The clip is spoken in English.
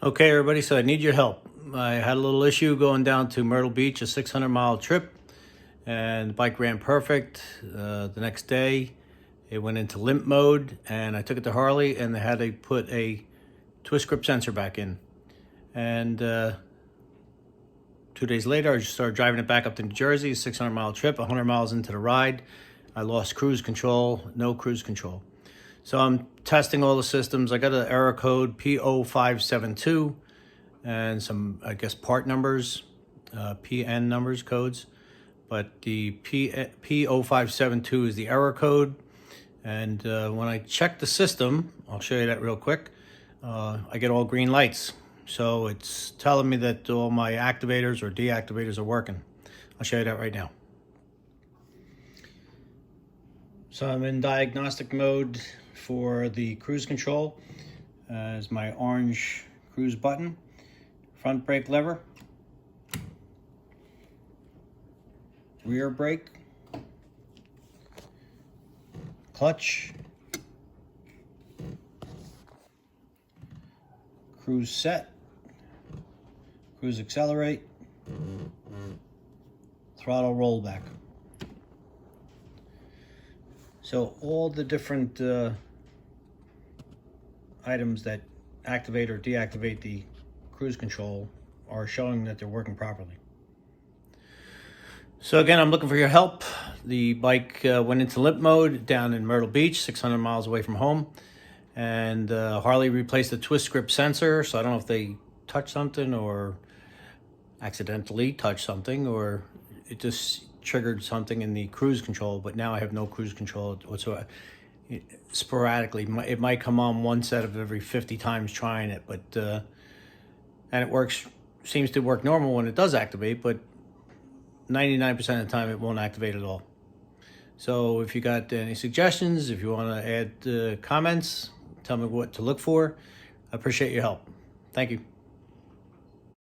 Okay, everybody, so I need your help. I had a little issue going down to Myrtle Beach, a 600-mile trip, and the bike ran perfect. The next day, it went into limp mode, and I took it to Harley, and they had to put a twist grip sensor back in. And 2 days later, I just started driving it back up to New Jersey, a 600-mile trip, 100 miles into the ride. I lost cruise control, no cruise control. So I'm testing all the systems. I got an error code P0572 and some, I guess, part numbers, PN numbers, codes. But the P0572 is the error code. And when I check the system, I'll show you that real quick, I get all green lights. So it's telling me that all my activators or deactivators are working. I'll show you that right now. So I'm in diagnostic mode for the cruise control. As my orange cruise button, front brake lever, rear brake, clutch, cruise set, cruise accelerate, throttle rollback. So all the different items that activate or deactivate the cruise control are showing that they're working properly. So again, I'm looking for your help. The bike went into limp mode down in Myrtle Beach, 600 miles away from home. And Harley replaced the twist grip sensor. So I don't know if they touched something or accidentally touched something, or it just triggered something in the cruise control, but now I have no cruise control whatsoever. Sporadically, it might come on once out of every 50 times trying it, but and it works, seems to work normal when it does activate, but 99% of the time it won't activate at all. So if you got any suggestions, if you want to add comments, tell me what to look for. I appreciate your help. Thank you.